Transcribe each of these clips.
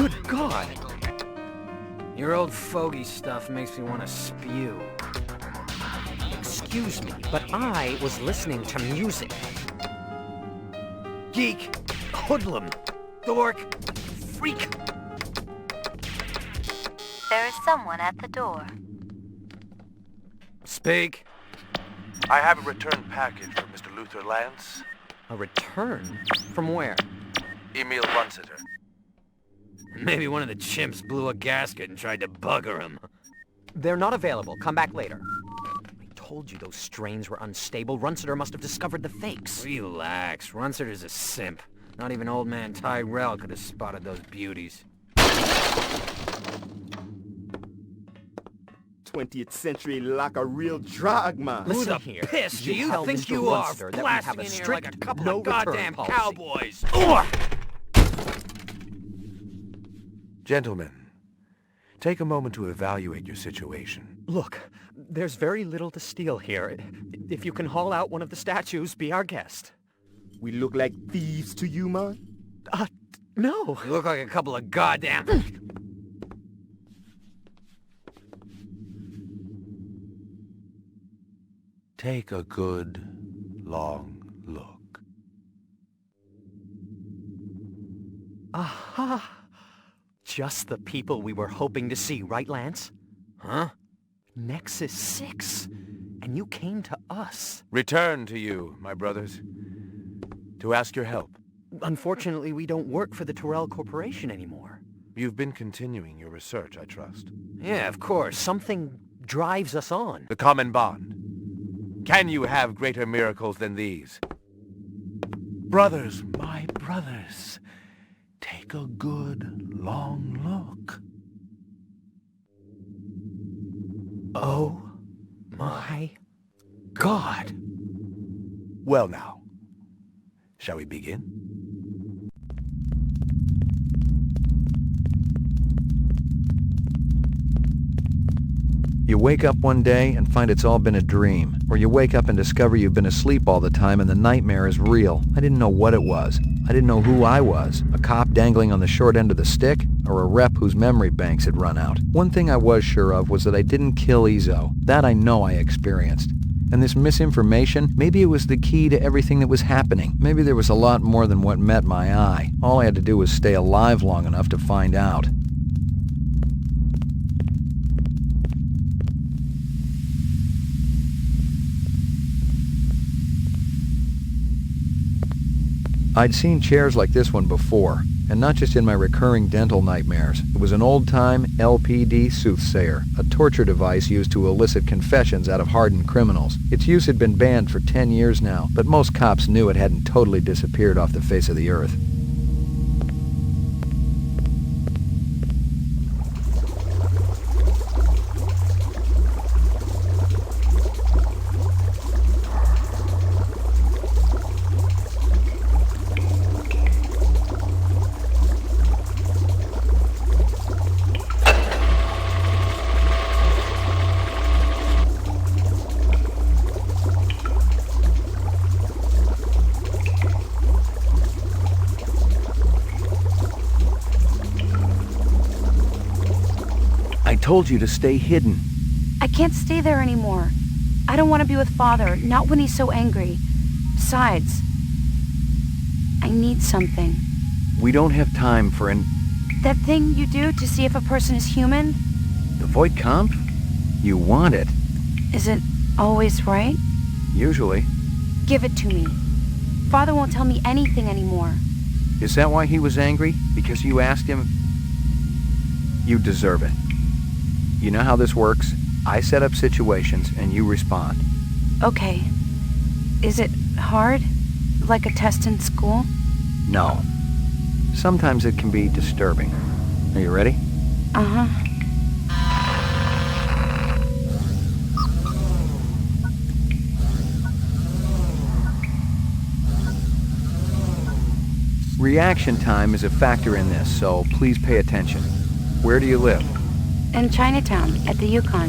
Good God! Your old fogey stuff makes me want to spew. Excuse me, but I was listening to music. Geek! Hoodlum! Dork! Freak! There is someone at the door. Speak. I have a return package for Mr. Luther Lance. A return? From where? Emil Runsiter. Maybe one of the chimps blew a gasket and tried to bugger him. They're not available. Come back later. I told you those strains were unstable. Runsiter must have discovered the fakes. Relax. Runsiter's a simp. Not even old man Tyrell could have spotted those beauties. 20th century like a real drug man. Who Listen the here. piss do you tell think Mr. you are, Runsiter that we blasting have a in here strict like a couple no of goddamn return policy. cowboys? Ugh! Gentlemen, take a moment to evaluate your situation. Look, there's very little to steal here. If you can haul out one of the statues, be our guest. We look like thieves to you, man? No. You look like a couple of goddamn... Take a good, long look. Aha! Just the people we were hoping to see, right, Lance? Huh? Nexus 6. And you came to us. Return to you, my brothers, to ask your help. Unfortunately, we don't work for the Tyrell Corporation anymore. You've been continuing your research, I trust. Yeah, of course. Something drives us on. The common bond. Can you have greater miracles than these? Brothers, my brothers, take a good, long look. Oh my God! Well now, shall we begin? You wake up one day and find it's all been a dream. Or you wake up and discover you've been asleep all the time and the nightmare is real. I didn't know what it was. I didn't know who I was. A cop dangling on the short end of the stick? Or a rep whose memory banks had run out? One thing I was sure of was that I didn't kill Ezo. That I know I experienced. And this misinformation, maybe it was the key to everything that was happening. Maybe there was a lot more than what met my eye. All I had to do was stay alive long enough to find out. I'd seen chairs like this one before, and not just in my recurring dental nightmares. It was an old-time LPD soothsayer, a torture device used to elicit confessions out of hardened criminals. Its use had been banned for 10 years now, but most cops knew it hadn't totally disappeared off the face of the earth. I told you to stay hidden. I can't stay there anymore. I don't want to be with Father, not when he's so angry. Besides, I need something. We don't have time for That thing you do to see if a person is human? the voight-kampff? You want it. Is it always right? Usually. Give it to me. Father won't tell me anything anymore. Is that why he was angry? Because you asked him? You deserve it. You know how this works? I set up situations and you respond. Okay. Is it hard? Like a test in school? No. Sometimes it can be disturbing. Are you ready? Uh-huh. Reaction time is a factor in this, so please pay attention. Where do you live? In Chinatown, at the Yukon.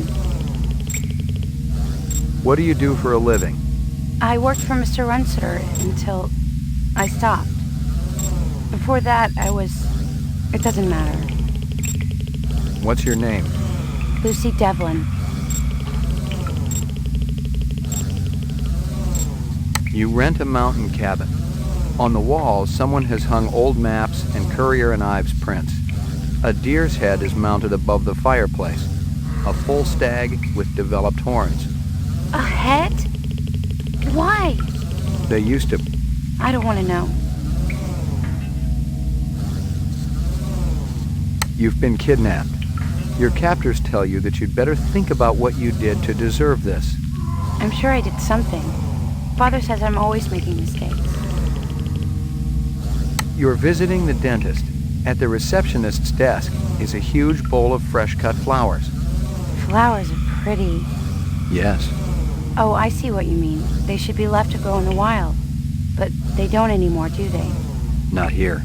What do you do for a living? I worked for Mr. Runsiter until I stopped. Before that, I was It doesn't matter. What's your name? Lucy Devlin. You rent a mountain cabin. On the walls, someone has hung old maps and Currier and Ives prints. A deer's head is mounted above the fireplace. A full stag with developed horns. A head? Why? They used to. I don't want to know. You've been kidnapped. Your captors tell you that you'd better think about what you did to deserve this. I'm sure I did something. Father says I'm always making mistakes. You're visiting the dentist. At the receptionist's desk is a huge bowl of fresh-cut flowers. Flowers are pretty. Yes. Oh, I see what you mean. They should be left to grow in the wild. But they don't anymore, do they? Not here.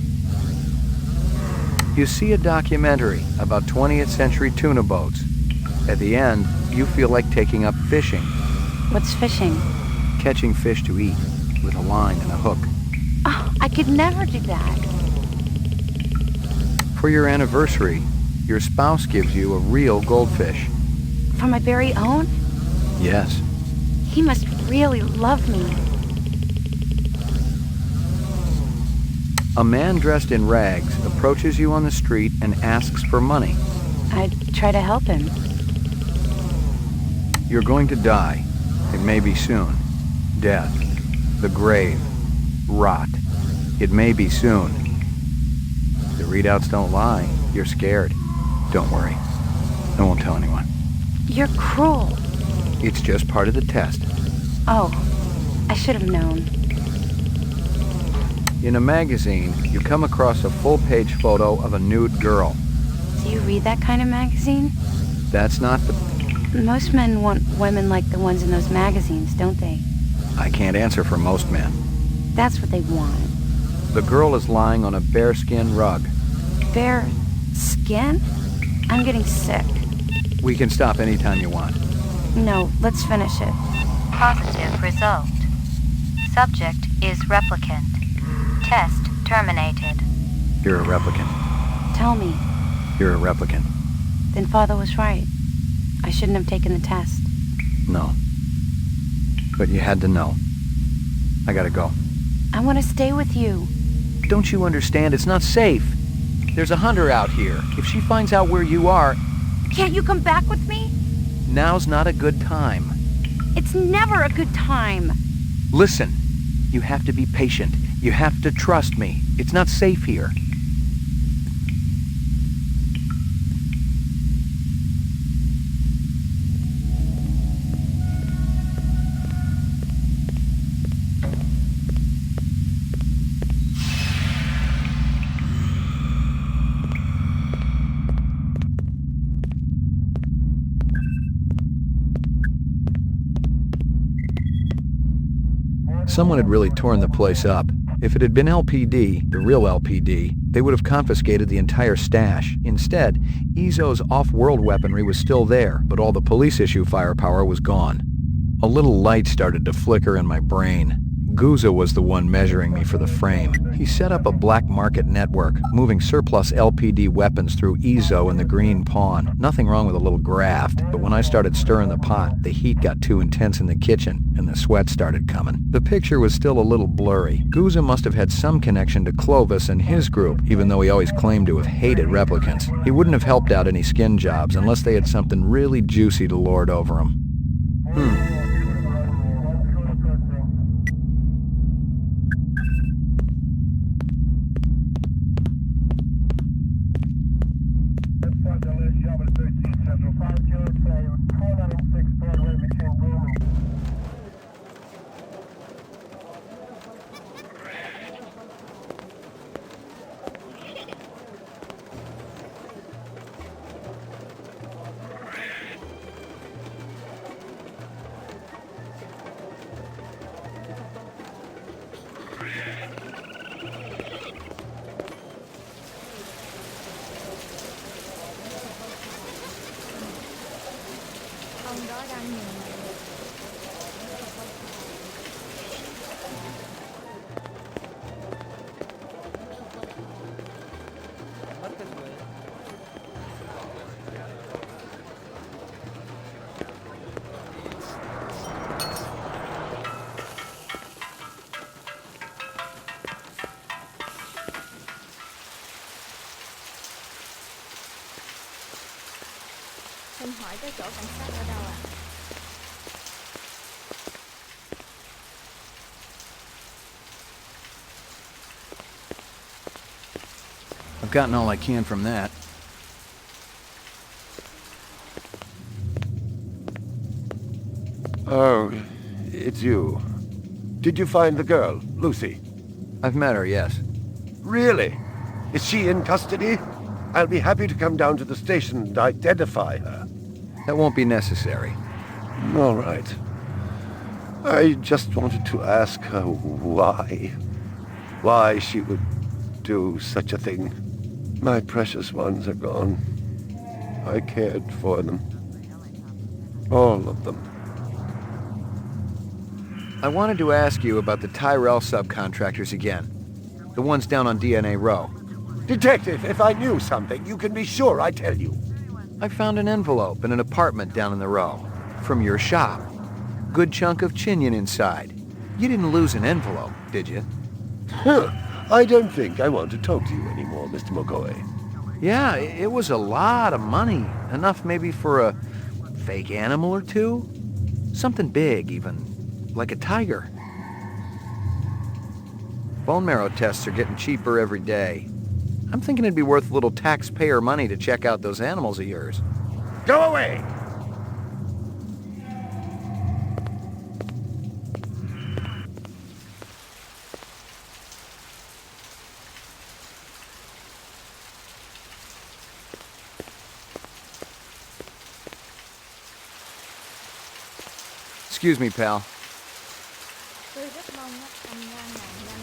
You see a documentary about 20th century tuna boats. At the end, you feel like taking up fishing. What's fishing? Catching fish to eat, with a line and a hook. Oh, I could never do that. For your anniversary, your spouse gives you a real goldfish. For my very own? Yes. He must really love me. A man dressed in rags approaches you on the street and asks for money. I'd try to help him. You're going to die. It may be soon. Death. The grave. Rot. It may be soon. The readouts don't lie. You're scared. Don't worry. I won't tell anyone. You're cruel. It's just part of the test. Oh, I should have known. In a magazine, you come across a full-page photo of a nude girl. Do you read that kind of magazine? That's not the... Most men want women like the ones in those magazines, don't they? I can't answer for most men. That's what they want. The girl is lying on a bearskin rug. Bare skin? I'm getting sick. We can stop anytime you want. No, let's finish it. Positive result. Subject is replicant. Test terminated. You're a replicant. Tell me. You're a replicant. Then Father was right. I shouldn't have taken the test. No. But you had to know. I gotta go. I want to stay with you. Don't you understand? It's not safe. There's a hunter out here. If she finds out where you are... Can't you come back with me? Now's not a good time. It's never a good time. Listen, you have to be patient. You have to trust me. It's not safe here. Someone had really torn the place up. If it had been LPD, the real LPD, they would have confiscated the entire stash. Instead, Izzo's off-world weaponry was still there, but all the police-issue firepower was gone. A little light started to flicker in my brain. Gouza was the one measuring me for the frame. He set up a black market network, moving surplus LPD weapons through Izzo and the Green Pawn. Nothing wrong with a little graft, but when I started stirring the pot, the heat got too intense in the kitchen, and the sweat started coming. The picture was still a little blurry. Gouza must have had some connection to Clovis and his group, even though he always claimed to have hated replicants. He wouldn't have helped out any skin jobs unless they had something really juicy to lord over him. cảnh sát ở đâu ạ? I've gotten all I can from that. Oh, it's you. Did you find the girl, Lucy? I've met her, yes. Really? Is she in custody? I'll be happy to come down to the station and identify her. That won't be necessary. All right. I just wanted to ask her why. Why she would do such a thing. My precious ones are gone. I cared for them. All of them. I wanted to ask you about the Tyrell subcontractors again. The ones down on DNA Row. Detective, if I knew something, you can be sure I'd tell you. I found an envelope in an apartment down in the Row. From your shop. Good chunk of chinion inside. You didn't lose an envelope, did you? Huh. I don't think I want to talk to you anymore, Mr. McCoy. Yeah, it was a lot of money. Enough maybe for a fake animal or two? Something big, even. Like a tiger. Bone marrow tests are getting cheaper every day. I'm thinking it'd be worth a little taxpayer money to check out those animals of yours. Go away! Excuse me, pal. Tôi rất mong mắt anh ra nạn nhân.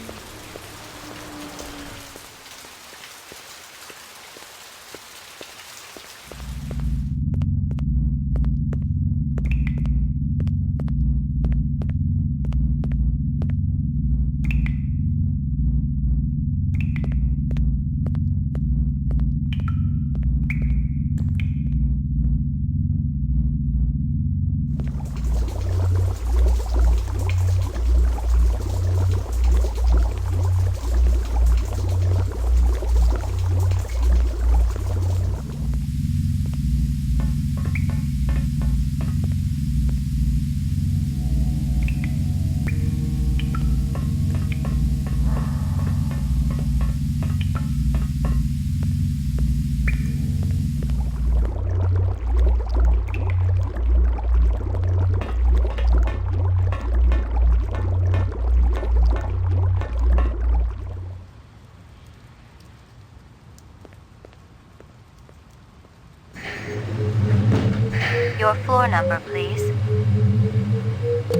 Your floor number, please.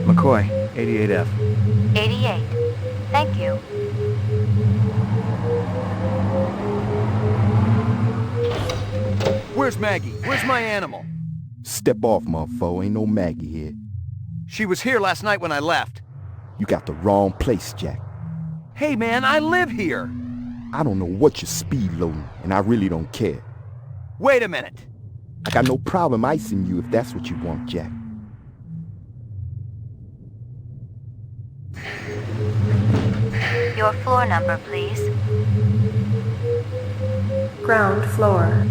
McCoy, 88F. 88. Thank you. Where's Maggie? Where's my animal? Step off, motherfucker. Ain't no Maggie here. She was here last night when I left. You got the wrong place, Jack. Hey, man, I live here. I don't know what you're speed loading, and I really don't care. Wait a minute. I got no problem icing you if that's what you want, Jack. Your floor number, please. Ground floor.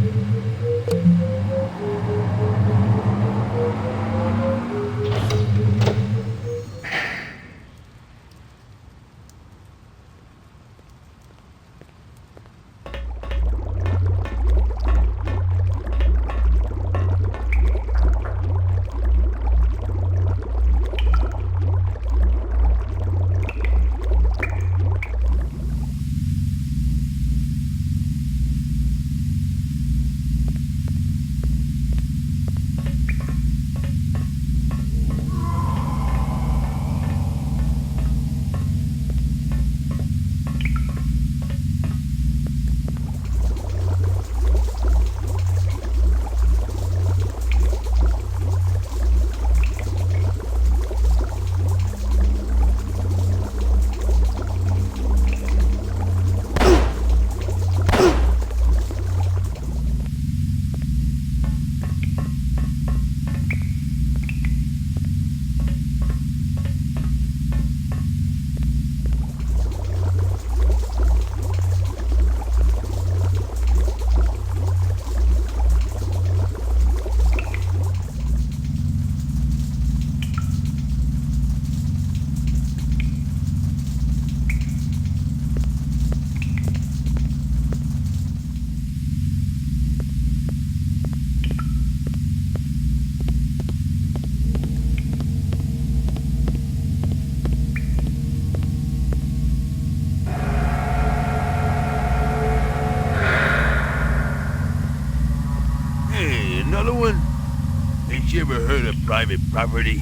private property.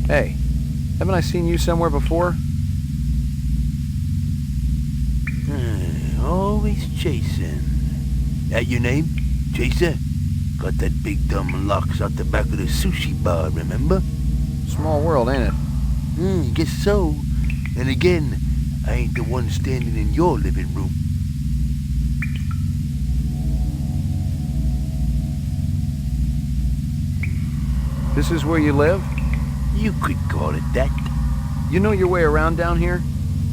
Hey, haven't I seen you somewhere before? Always chasing. That your name? Chaser? Got that big dumb locks out the back of the sushi bar, remember? Small world, ain't it? Guess so. And again, I ain't the one standing in your living room. This is where you live? You could call it that. You know your way around down here?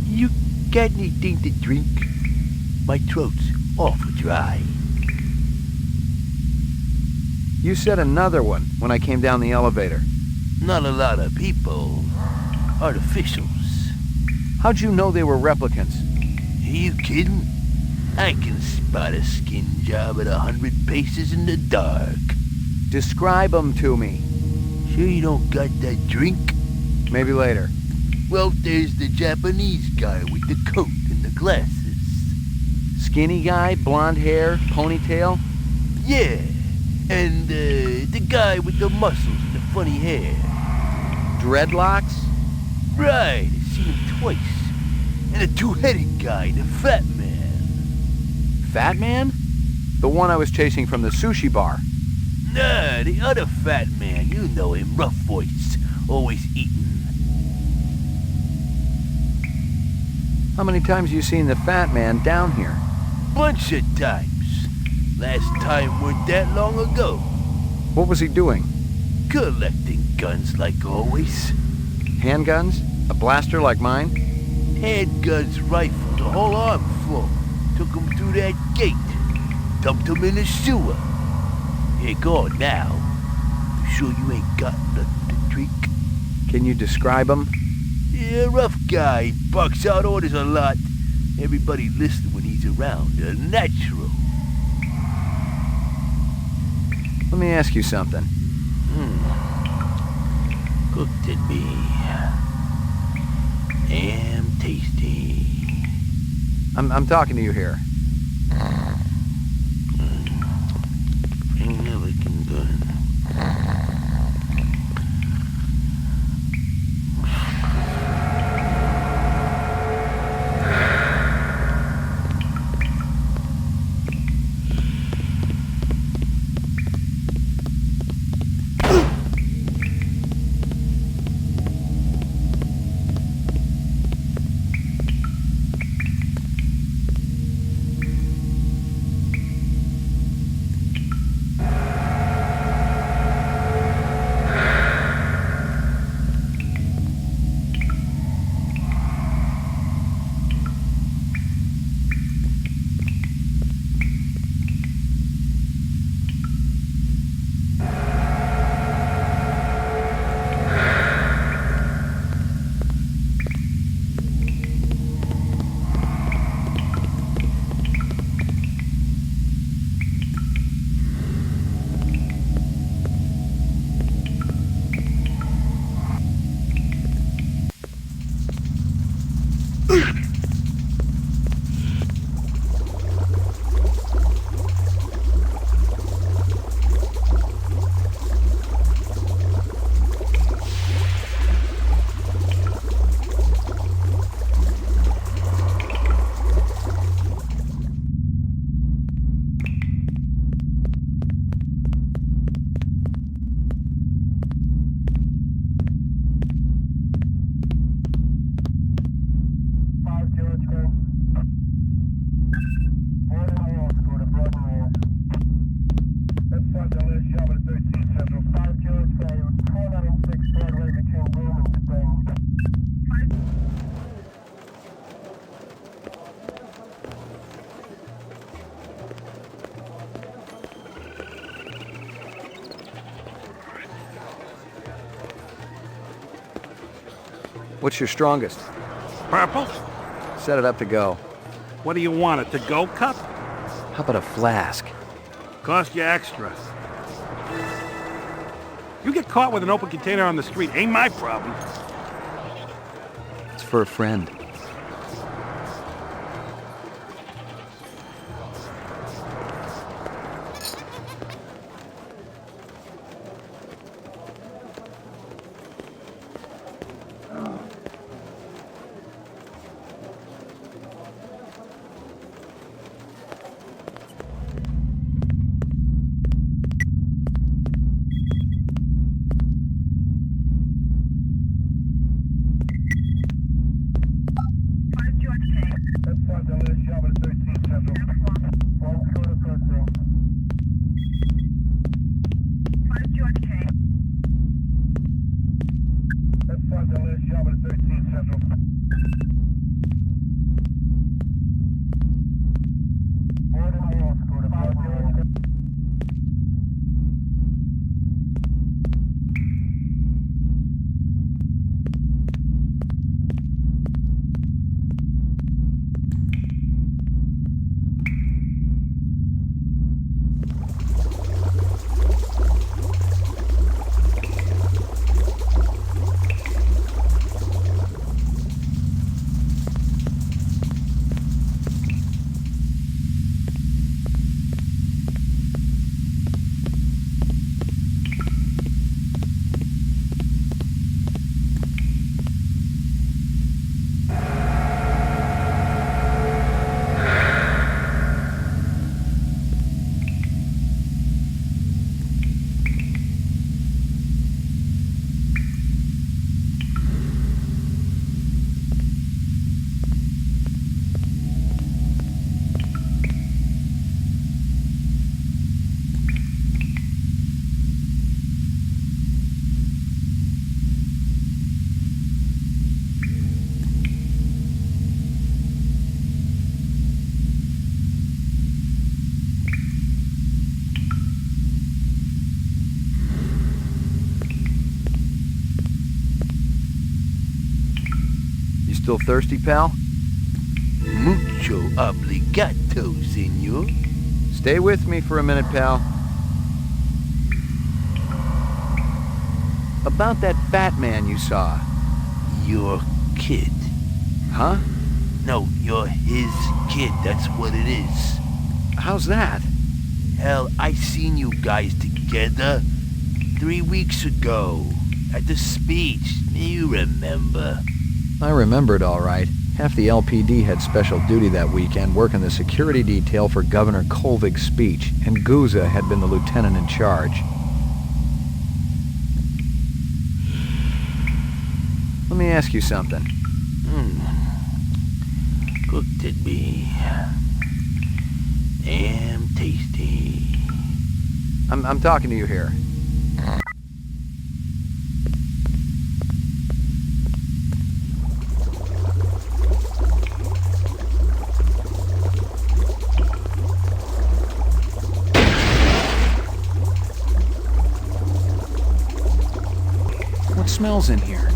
You got anything to drink? My throat's awful dry. You said another one when I came down the elevator. Not a lot of people. Artificials. How'd you know they were replicants? Are you kidding? I can spot a skin job at 100 paces in the dark. Describe them to me. Sure you don't got that drink? Maybe later. Well, there's the Japanese guy with the coat and the glasses. Skinny guy, blonde hair, ponytail? Yeah, and the guy with the muscles and the funny hair. Dreadlocks? Right, I've seen him twice. And the two-headed guy, the fat man. Fat man? The one I was chasing from the sushi bar. Nah, the other fat man, you know him, rough voice, always eating. How many times you seen the fat man down here? Bunch of times. Last time weren't that long ago. What was he doing? Collecting guns like always. Handguns? A blaster like mine? Handguns, rifles, a whole arm full. Took him through that gate. Dumped him in the sewer. You're gone now. You sure you ain't got nothing to drink? Can you describe him? Yeah, rough guy. Barks out orders a lot. Everybody listens when he's around. A natural. Let me ask you something. Cooked it be. Damn tasty. I'm talking to you here. Ain't never can done. What's your strongest? Purple? Set it up to go. What do you want, a to-go cup? How about a flask? Cost you extra. You get caught with an open container on the street, ain't my problem. It's for a friend. Still thirsty, pal? Mucho obligato, senor. Stay with me for a minute, pal. About that fat man you saw. Your kid. Huh? No, you're his kid, that's what it is. How's that? Hell, I seen you guys together 3 weeks ago at the speech. You remember? I remember it all right. Half the LPD had special duty that weekend working the security detail for Governor Colvig's speech, and Guza had been the lieutenant in charge. Let me ask you something. Cooked it be. Damn tasty. I'm talking to you here. What smells in here?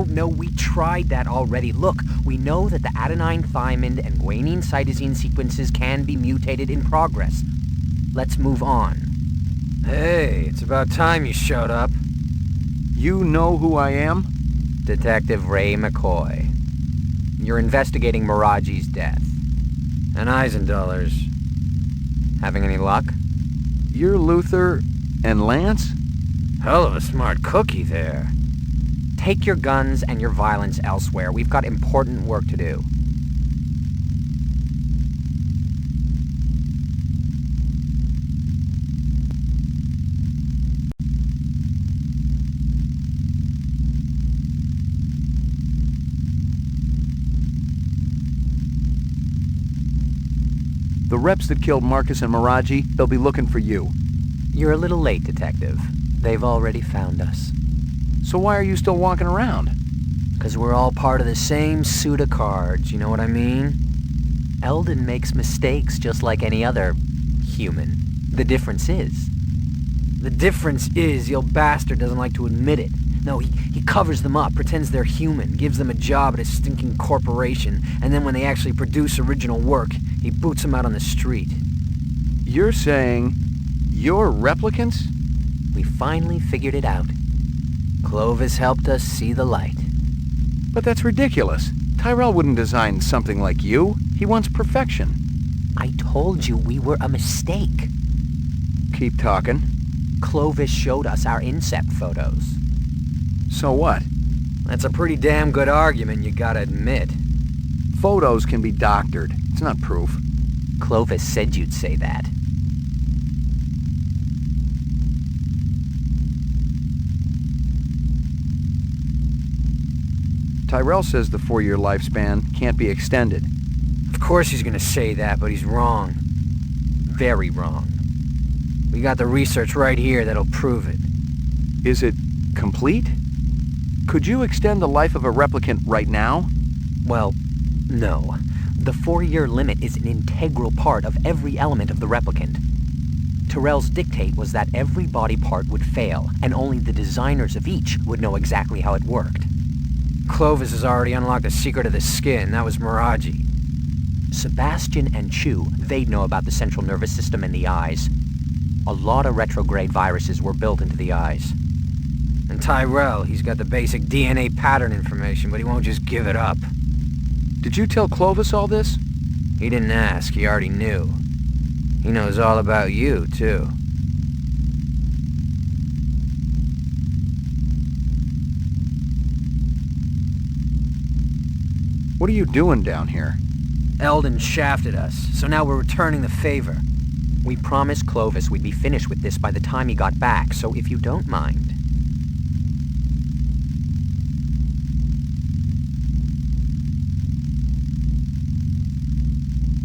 No, we tried that already. Look, we know that the adenine thymine and guanine cytosine sequences can be mutated in progress. Let's move on. Hey, it's about time you showed up. You know who I am? Detective Ray McCoy. You're investigating Miraji's death. And Eisendoller's. Having any luck? You're Luther and Lance? Hell of a smart cookie there. Take your guns and your violence elsewhere. We've got important work to do. The reps that killed Marcus and Miraji, they'll be looking for you. You're a little late, Detective. They've already found us. So why are you still walking around? Because we're all part of the same suit of cards, you know what I mean? Eldon makes mistakes just like any other human. The difference is the old bastard doesn't like to admit it. No, he covers them up, pretends they're human, gives them a job at a stinking corporation, and then when they actually produce original work, he boots them out on the street. You're saying you're replicants? We finally figured it out. Clovis helped us see the light. But that's ridiculous. Tyrell wouldn't design something like you. He wants perfection. I told you we were a mistake. Keep talking. Clovis showed us our incept photos. So what? That's a pretty damn good argument, you gotta admit. Photos can be doctored. It's not proof. Clovis said you'd say that. Tyrell says the 4-year lifespan can't be extended. Of course he's gonna say that, but he's wrong. Very wrong. We got the research right here that'll prove it. Is it complete? Could you extend the life of a replicant right now? Well, no. The 4-year limit is an integral part of every element of the replicant. Tyrell's dictate was that every body part would fail, and only the designers of each would know exactly how it worked. Clovis has already unlocked the secret of the skin. That was Miraji. Sebastian and Chu, they'd know about the central nervous system and the eyes. A lot of retrograde viruses were built into the eyes. And Tyrell, he's got the basic DNA pattern information, but he won't just give it up. Did you tell Clovis all this? He didn't ask, he already knew. He knows all about you, too. What are you doing down here? Eldon shafted us, so now we're returning the favor. We promised Clovis we'd be finished with this by the time he got back, so if you don't mind...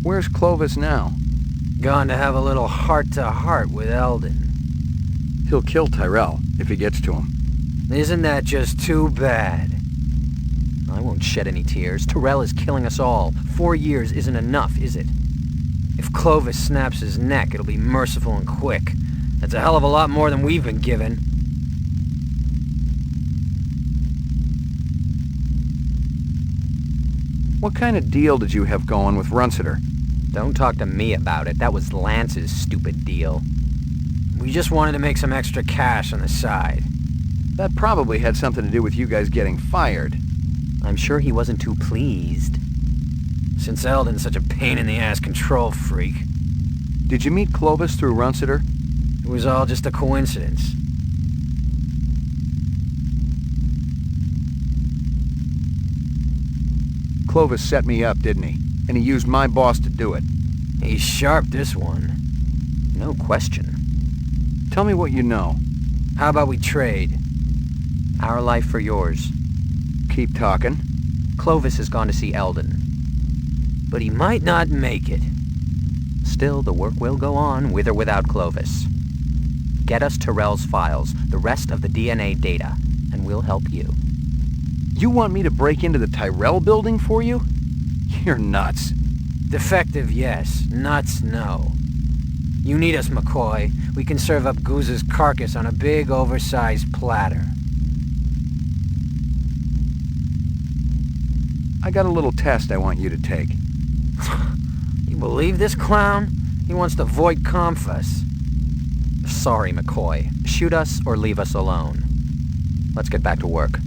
Where's Clovis now? Gone to have a little heart-to-heart with Eldon. He'll kill Tyrell if he gets to him. Isn't that just too bad? I won't shed any tears. Tyrell is killing us all. 4 years isn't enough, is it? If Clovis snaps his neck, it'll be merciful and quick. That's a hell of a lot more than we've been given. What kind of deal did you have going with Runciter? Don't talk to me about it. That was Lance's stupid deal. We just wanted to make some extra cash on the side. That probably had something to do with you guys getting fired. I'm sure he wasn't too pleased. Since Eldon's such a pain-in-the-ass control freak. Did you meet Clovis through Runciter? It was all just a coincidence. Clovis set me up, didn't he? And he used my boss to do it. He's sharp, this one. No question. Tell me what you know. How about we trade? Our life for yours. Keep talking. Clovis has gone to see Eldon. But he might not make it. Still, the work will go on, with or without Clovis. Get us Tyrell's files, the rest of the DNA data, and we'll help you. You want me to break into the Tyrell building for you? You're nuts. Defective, yes. Nuts, no. You need us, McCoy. We can serve up Goose's carcass on a big, oversized platter. I got a little test I want you to take. You believe this clown? He wants to voight-kampff us. Sorry, McCoy. Shoot us or leave us alone. Let's get back to work.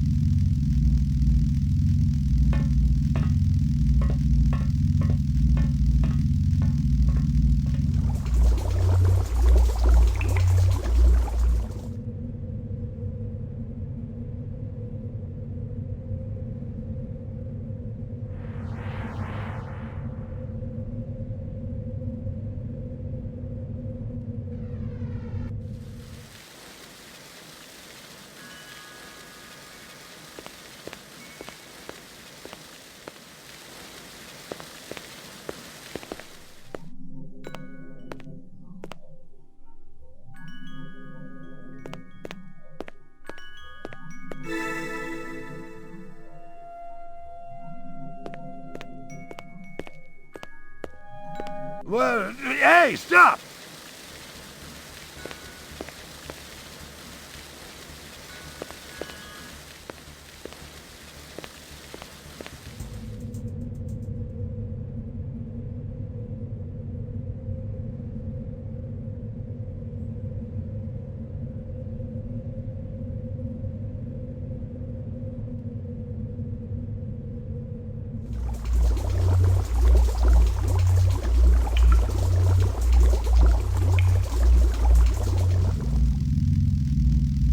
Well, hey, stop!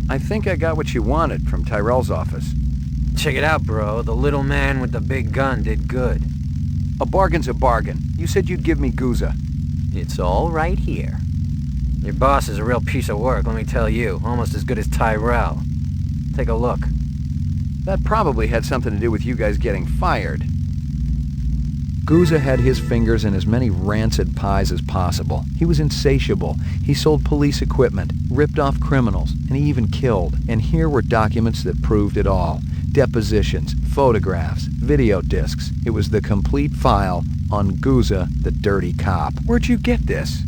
I think I got what you wanted from Tyrell's office. Check it out, bro. The little man with the big gun did good. A bargain's a bargain. You said you'd give me Guza. It's all right here. Your boss is a real piece of work, let me tell you. Almost as good as Tyrell. Take a look. That probably had something to do with you guys getting fired. Guza had his fingers in as many rancid pies as possible. He was insatiable. He sold police equipment, ripped off criminals, and he even killed. And here were documents that proved it all. Depositions, photographs, video discs. It was the complete file on Guza, the dirty cop. Where'd you get this?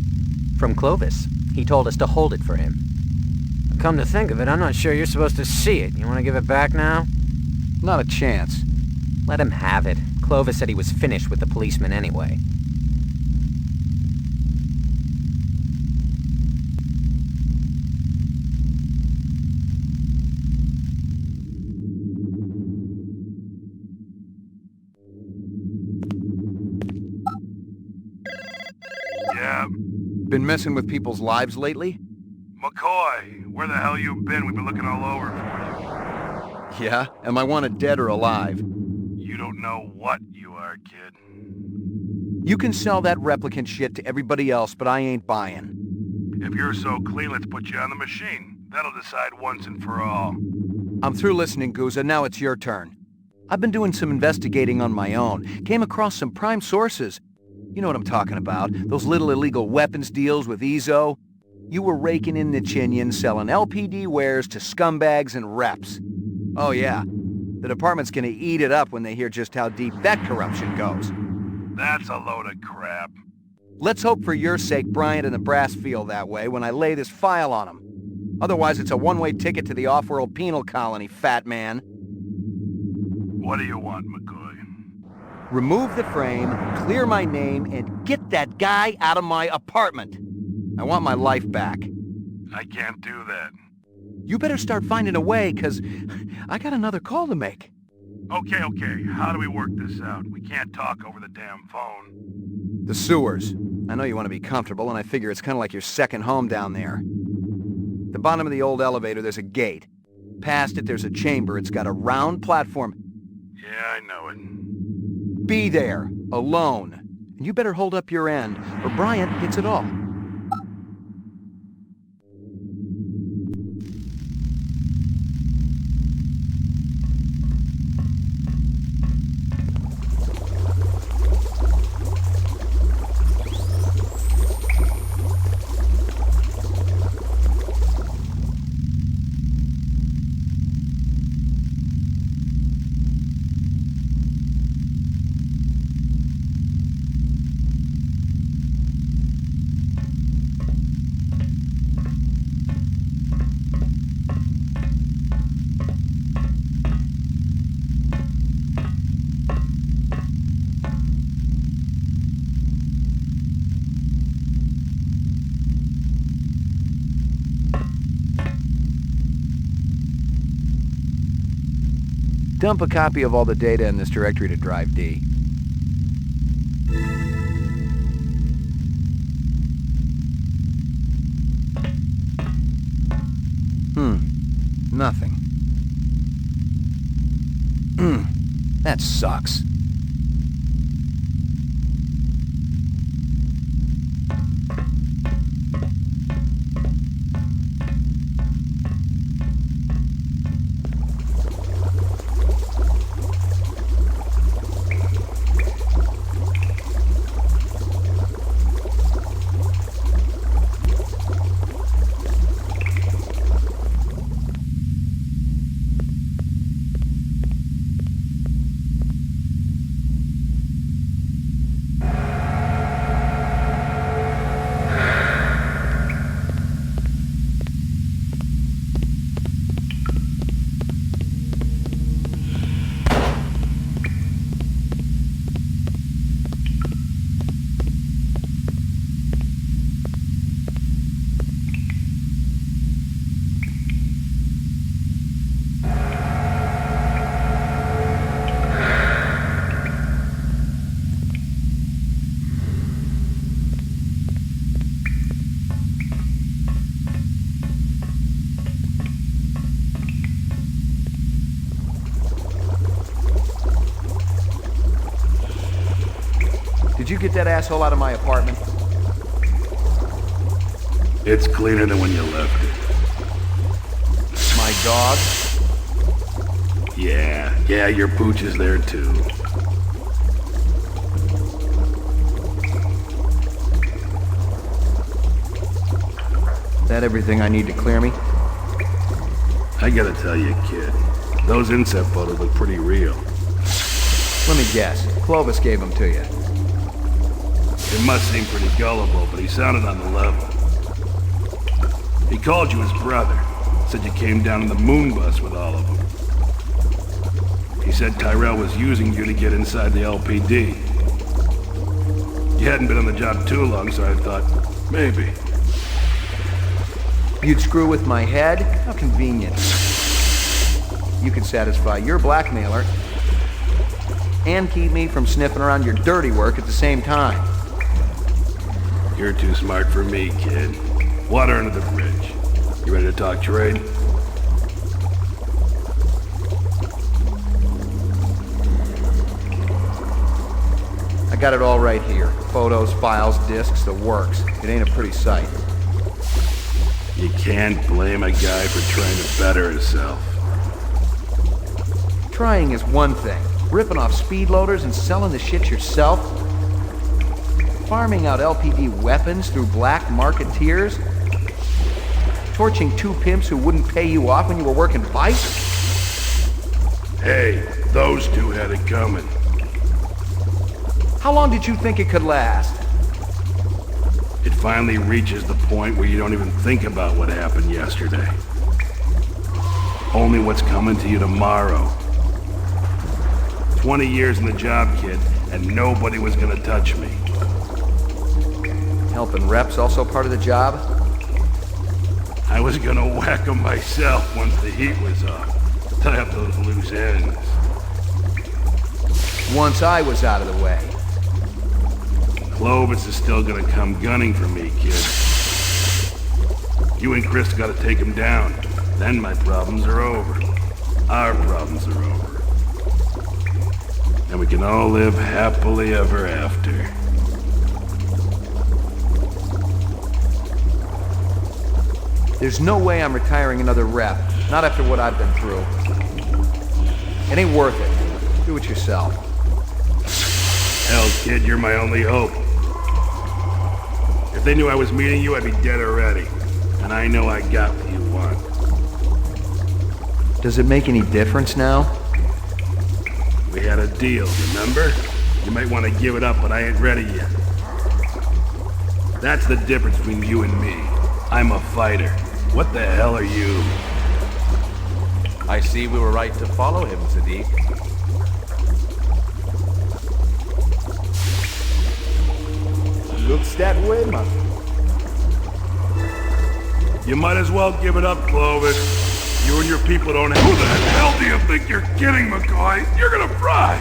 From Clovis. He told us to hold it for him. Come to think of it, I'm not sure you're supposed to see it. You want to give it back now? Not a chance. Let him have it. Clovis said he was finished with the policeman anyway. Yeah? Been messing with people's lives lately? McCoy, where the hell you been? We've been looking all over for Yeah? Am I wanted dead or alive? you. You don't know what you are, kid. You can sell that replicant shit to everybody else, but I ain't buying. If you're so clean, let's put you on the machine. That'll decide once and for all. I'm through listening, Guza. Now it's your turn. I've been doing some investigating on my own. Came across some prime sources. You know what I'm talking about. Those little illegal weapons deals with Ezo. You were raking in the chinion, selling LPD wares to scumbags and reps. Oh yeah. The department's gonna eat it up when they hear just how deep that corruption goes. That's a load of crap. Let's hope for your sake Bryant and the brass feel that way when I lay this file on them. Otherwise it's a one-way ticket to the off-world penal colony, fat man. What do you want, McCoy? Remove the frame, clear my name, and get that guy out of my apartment. I want my life back. I can't do that. You better start finding a way, 'cause I got another call to make. Okay. How do we work this out? We can't talk over the damn phone. The sewers. I know you want to be comfortable, and I figure it's kind of like your second home down there. The bottom of the old elevator, there's a gate. Past it, there's a chamber. It's got a round platform. Yeah, I know it. Be there, alone. And you better hold up your end, or Bryant gets it all. Dump a copy of all the data in this directory to drive D. Nothing. That sucks. Did you get that asshole out of my apartment? It's cleaner than when you left it. My dog? Yeah, your pooch is there too. That everything I need to clear me? I gotta tell you, kid, those inset photos look pretty real. Let me guess. Clovis gave them to you. It must seem pretty gullible, but he sounded on the level. He called you his brother. Said you came down in the moon bus with all of them. He said Tyrell was using you to get inside the LPD. You hadn't been on the job too long, so I thought, maybe. You'd screw with my head? How convenient. You could satisfy your blackmailer and keep me from sniffing around your dirty work at the same time. You're too smart for me, kid. Water under the bridge. You ready to talk trade? I got it all right here. Photos, files, discs, the works. It ain't a pretty sight. You can't blame a guy for trying to better himself. Trying is one thing. Ripping off speed loaders and selling the shit yourself? Farming out LPD weapons through black marketeers? Torching two pimps who wouldn't pay you off when you were working Vice? Hey, those two had it coming. How long did you think it could last? It finally reaches the point where you don't even think about what happened yesterday. Only what's coming to you tomorrow. 20 years in the job, kid, and nobody was gonna touch me. Helping reps also part of the job? I was gonna whack them myself once the heat was off. Tie up those loose ends. Once I was out of the way. Clovis is still gonna come gunning for me, kid. You and Chris gotta take him down. Then my problems are over. Our problems are over. And we can all live happily ever after. There's no way I'm retiring another rep. Not after what I've been through. It ain't worth it. Do it yourself. Hell, kid, you're my only hope. If they knew I was meeting you, I'd be dead already. And I know I got what you want. Does it make any difference now? We had a deal, remember? You might want to give it up, but I ain't ready yet. That's the difference between you and me. I'm a fighter. What the hell are you? I see we were right to follow him, Sadiq. Looks that way, man. You might as well give it up, Clovis. You and your people don't have... Who the hell do you think you're kidding, McCoy? You're gonna fry!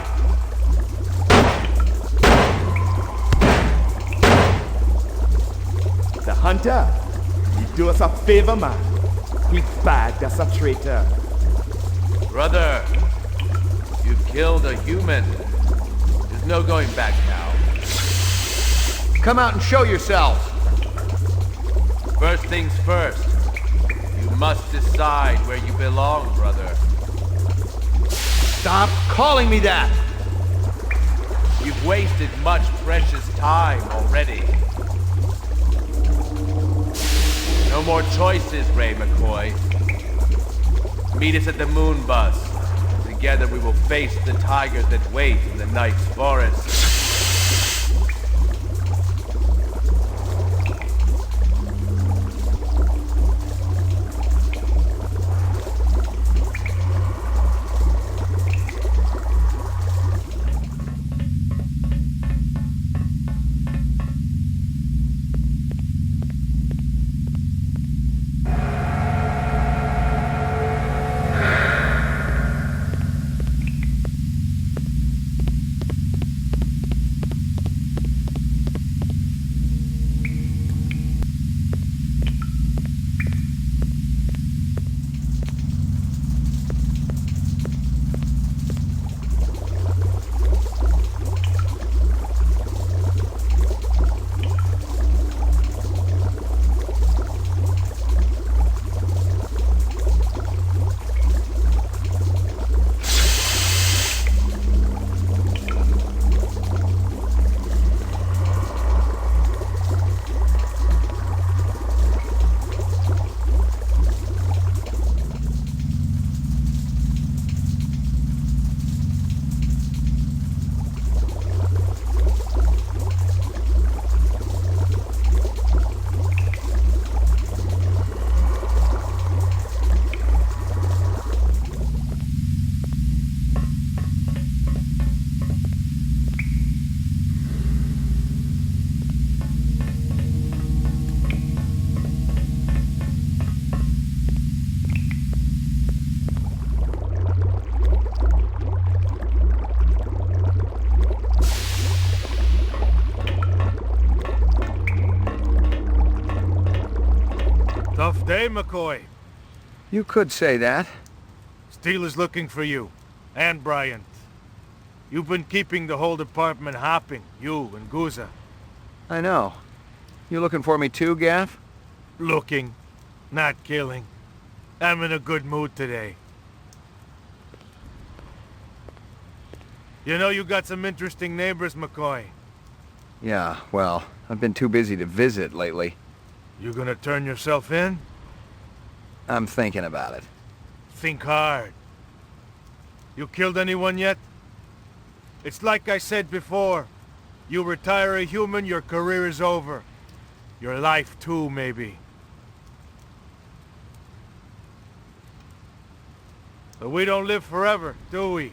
The hunter, he do us a favor, man. He bagged us a traitor. Brother, you've killed a human. There's no going back now. Come out and show yourself. First things first. You must decide where you belong, brother. Stop calling me that! You've wasted much precious time already. No more choices, Ray McCoy. Meet us at the moon bus. Together we will face the tigers that wait in the night's forest. Ray McCoy. You could say that. Steele is looking for you. And Bryant. You've been keeping the whole department hopping, you and Guza. I know. You looking for me too, Gaff? Looking, not killing. I'm in a good mood today. You know you got some interesting neighbors, McCoy. Yeah, well, I've been too busy to visit lately. You gonna turn yourself in? I'm thinking about it. Think hard. You killed anyone yet? It's like I said before. You retire a human, your career is over. Your life too, maybe. But we don't live forever, do we?